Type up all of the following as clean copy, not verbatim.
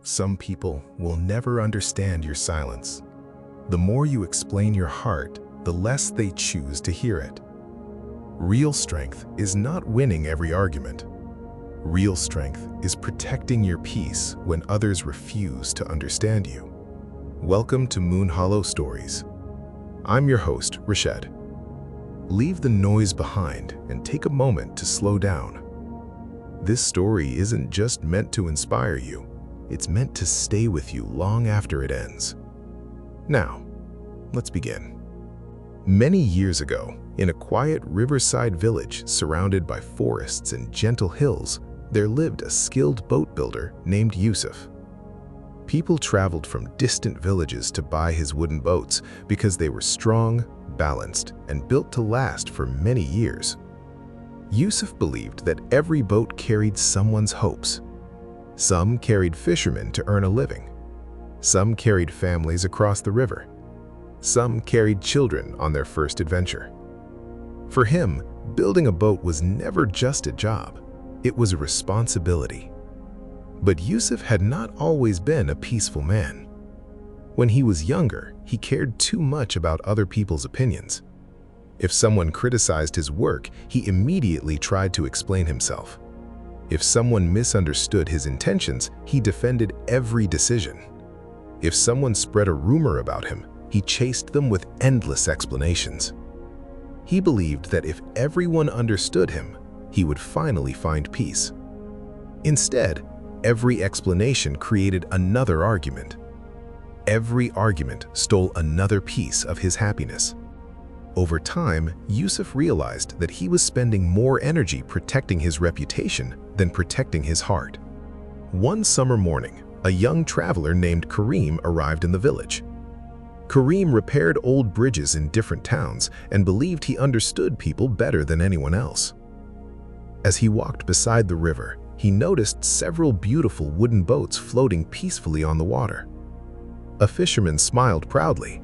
Some people will never understand your silence. The more you explain your heart, the less they choose to hear it. Real strength is not winning every argument. Real strength is protecting your peace when others refuse to understand you. Welcome to MoonHollow Stories. I'm your host, Rashad. Leave the noise behind and take a moment to slow down. This story isn't just meant to inspire you, it's meant to stay with you long after it ends. Now, let's begin. Many years ago, in a quiet riverside village surrounded by forests and gentle hills, there lived a skilled boat builder named Yusuf. People traveled from distant villages to buy his wooden boats because they were strong, balanced, and built to last for many years. Yusuf believed that every boat carried someone's hopes. Some carried fishermen to earn a living. Some carried families across the river. Some carried children on their first adventure. For him, building a boat was never just a job. It was a responsibility. But Yusuf had not always been a peaceful man. When he was younger, he cared too much about other people's opinions. If someone criticized his work, he immediately tried to explain himself. If someone misunderstood his intentions, he defended every decision. If someone spread a rumor about him, he chased them with endless explanations. He believed that if everyone understood him, he would finally find peace. Instead, every explanation created another argument. Every argument stole another piece of his happiness. Over time, Yusuf realized that he was spending more energy protecting his reputation than protecting his heart. One summer morning, a young traveler named Kareem arrived in the village. Kareem repaired old bridges in different towns and believed he understood people better than anyone else. As he walked beside the river, he noticed several beautiful wooden boats floating peacefully on the water. A fisherman smiled proudly.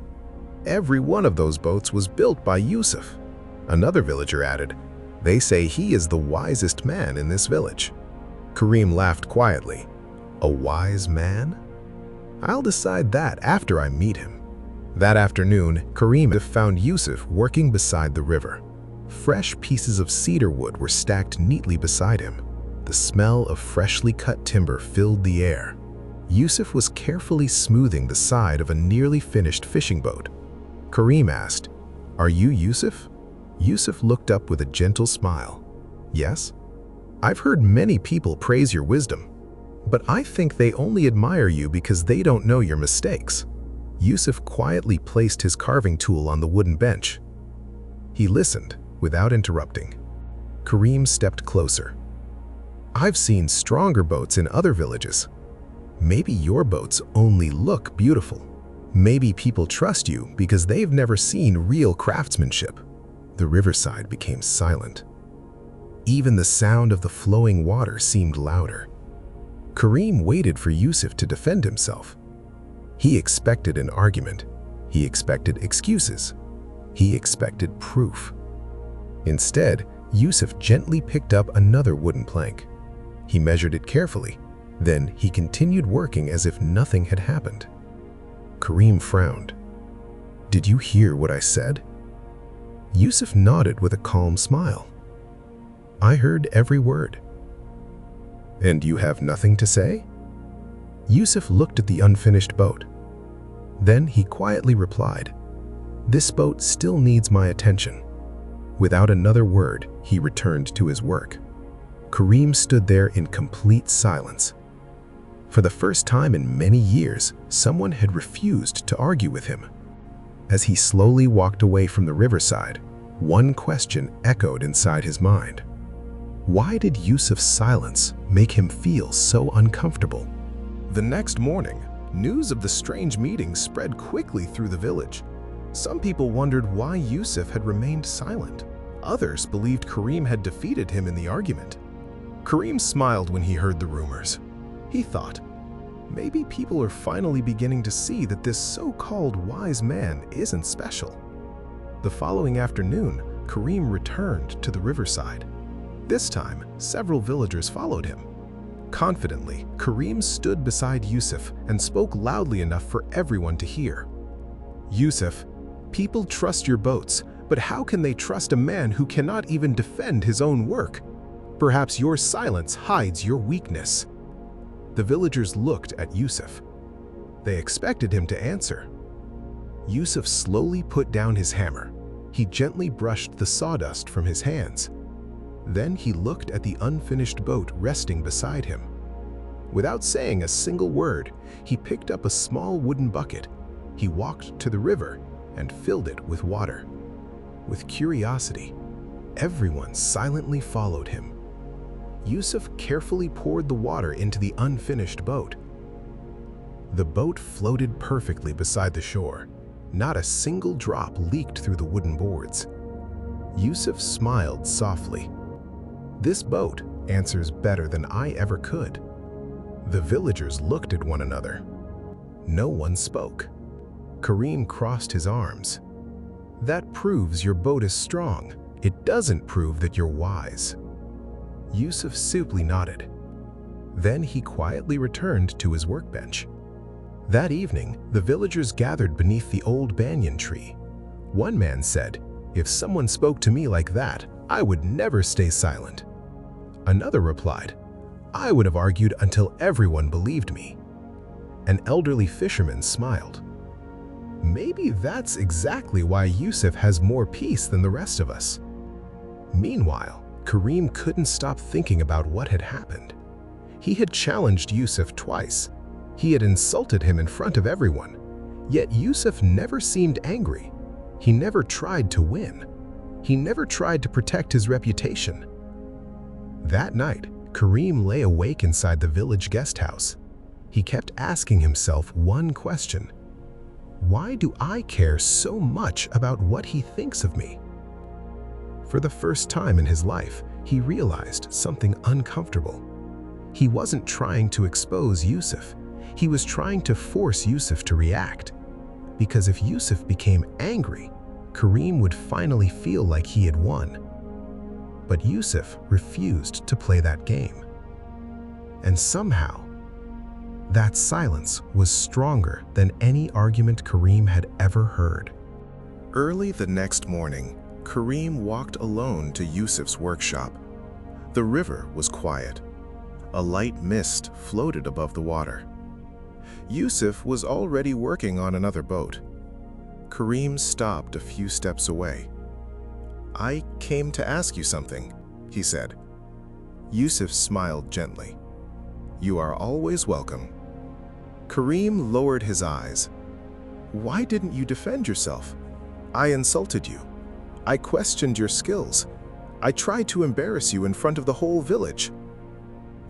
Every one of those boats was built by Yusuf. Another villager added, "They say he is the wisest man in this village." Kareem laughed quietly. "A wise man? I'll decide that after I meet him." That afternoon, Kareem found Yusuf working beside the river. Fresh pieces of cedar wood were stacked neatly beside him. The smell of freshly cut timber filled the air. Yusuf was carefully smoothing the side of a nearly finished fishing boat. Kareem asked, "Are you Yusuf?" Yusuf looked up with a gentle smile. "Yes. I've heard many people praise your wisdom, but I think they only admire you because they don't know your mistakes." Yusuf quietly placed his carving tool on the wooden bench. He listened without interrupting. Kareem stepped closer. "I've seen stronger boats in other villages. Maybe your boats only look beautiful. Maybe people trust you because they've never seen real craftsmanship." The riverside became silent. Even the sound of the flowing water seemed louder. Kareem waited for Yusuf to defend himself. He expected an argument. He expected excuses. He expected proof. Instead, Yusuf gently picked up another wooden plank. He measured it carefully. Then he continued working as if nothing had happened. Kareem frowned. "Did you hear what I said?" Yusuf nodded with a calm smile. "I heard every word." "And you have nothing to say?" Yusuf looked at the unfinished boat. Then he quietly replied, "This boat still needs my attention." Without another word, he returned to his work. Kareem stood there in complete silence. For the first time in many years, someone had refused to argue with him. As he slowly walked away from the riverside, one question echoed inside his mind. Why did Yusuf's silence make him feel so uncomfortable? The next morning, news of the strange meeting spread quickly through the village. Some people wondered why Yusuf had remained silent. Others believed Kareem had defeated him in the argument. Kareem smiled when he heard the rumors. He thought, maybe people are finally beginning to see that this so-called wise man isn't special. The following afternoon, Kareem returned to the riverside. This time, several villagers followed him. Confidently, Karim stood beside Yusuf and spoke loudly enough for everyone to hear. "Yusuf, people trust your boats, but how can they trust a man who cannot even defend his own work? Perhaps your silence hides your weakness." The villagers looked at Yusuf. They expected him to answer. Yusuf slowly put down his hammer. He gently brushed the sawdust from his hands. Then he looked at the unfinished boat resting beside him. Without saying a single word, he picked up a small wooden bucket. He walked to the river and filled it with water. With curiosity, everyone silently followed him. Yusuf carefully poured the water into the unfinished boat. The boat floated perfectly beside the shore. Not a single drop leaked through the wooden boards. Yusuf smiled softly. "This boat answers better than I ever could." The villagers looked at one another. No one spoke. Karim crossed his arms. "That proves your boat is strong. It doesn't prove that you're wise." Yusuf simply nodded. Then he quietly returned to his workbench. That evening, the villagers gathered beneath the old banyan tree. One man said, "If someone spoke to me like that, I would never stay silent." Another replied, "I would have argued until everyone believed me." An elderly fisherman smiled. "Maybe that's exactly why Yusuf has more peace than the rest of us." Meanwhile, Karim couldn't stop thinking about what had happened. He had challenged Yusuf twice. He had insulted him in front of everyone. Yet Yusuf never seemed angry. He never tried to win. He never tried to protect his reputation. That night, Karim lay awake inside the village guest house. He kept asking himself one question: why do I care so much about what he thinks of me? For the first time in his life, he realized something uncomfortable. He wasn't trying to expose Yusuf. He was trying to force Yusuf to react. Because if Yusuf became angry, Karim would finally feel like he had won. But Yusuf refused to play that game. And somehow, that silence was stronger than any argument Karim had ever heard. Early the next morning, Karim walked alone to Yusuf's workshop. The river was quiet. A light mist floated above the water. Yusuf was already working on another boat. Karim stopped a few steps away. "I came to ask you something," he said. Yusuf smiled gently. "You are always welcome." Karim lowered his eyes. "Why didn't you defend yourself? I insulted you. I questioned your skills. I tried to embarrass you in front of the whole village."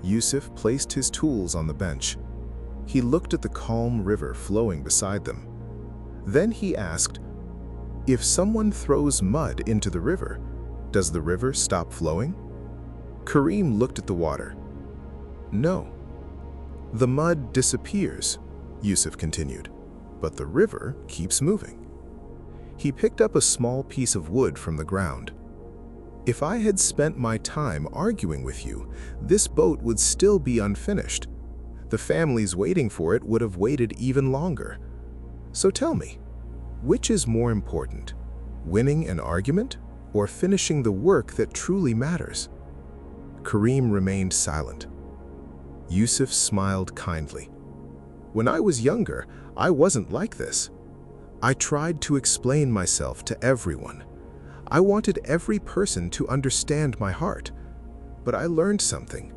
Yusuf placed his tools on the bench. He looked at the calm river flowing beside them. Then he asked, "If someone throws mud into the river, does the river stop flowing?" Karim looked at the water. "No. The mud disappears," Yusuf continued, "but the river keeps moving." He picked up a small piece of wood from the ground. "If I had spent my time arguing with you, this boat would still be unfinished. The families waiting for it would have waited even longer. So tell me, which is more important, winning an argument or finishing the work that truly matters?" Karim remained silent. Yusuf smiled kindly. "When I was younger, I wasn't like this. I tried to explain myself to everyone. I wanted every person to understand my heart. But I learned something.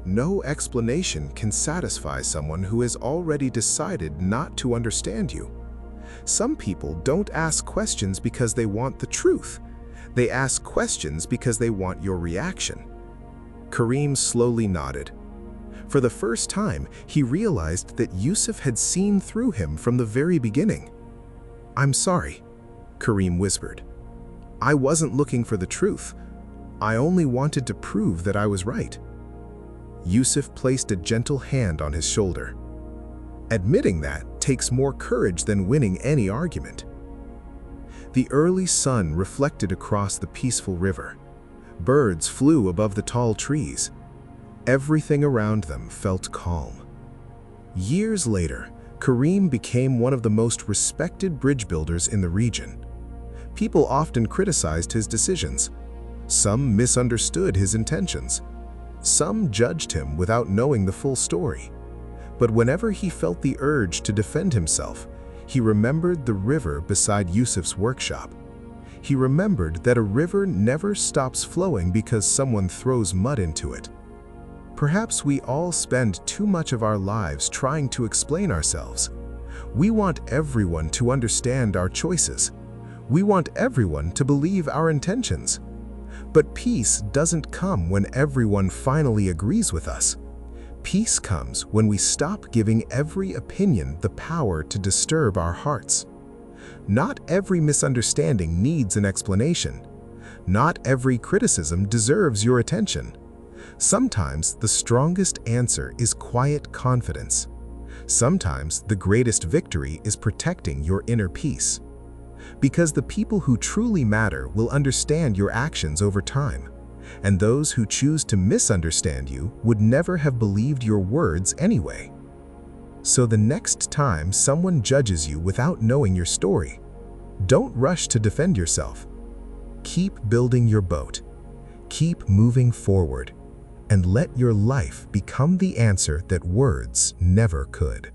No explanation can satisfy someone who has already decided not to understand you. Some people don't ask questions because they want the truth. They ask questions because they want your reaction." Karim slowly nodded. For the first time, he realized that Yusuf had seen through him from the very beginning. "I'm sorry," Karim whispered. "I wasn't looking for the truth. I only wanted to prove that I was right." Yusuf placed a gentle hand on his shoulder. "Admitting that takes more courage than winning any argument." The early sun reflected across the peaceful river. Birds flew above the tall trees. Everything around them felt calm. Years later, Karim became one of the most respected bridge builders in the region. People often criticized his decisions. Some misunderstood his intentions. Some judged him without knowing the full story. But whenever he felt the urge to defend himself, he remembered the river beside Yusuf's workshop. He remembered that a river never stops flowing because someone throws mud into it. Perhaps we all spend too much of our lives trying to explain ourselves. We want everyone to understand our choices. We want everyone to believe our intentions. But peace doesn't come when everyone finally agrees with us. Peace comes when we stop giving every opinion the power to disturb our hearts. Not every misunderstanding needs an explanation. Not every criticism deserves your attention. Sometimes the strongest answer is quiet confidence. Sometimes the greatest victory is protecting your inner peace. Because the people who truly matter will understand your actions over time, and those who choose to misunderstand you would never have believed your words anyway. So the next time someone judges you without knowing your story, don't rush to defend yourself. Keep building your boat. Keep moving forward. And let your life become the answer that words never could.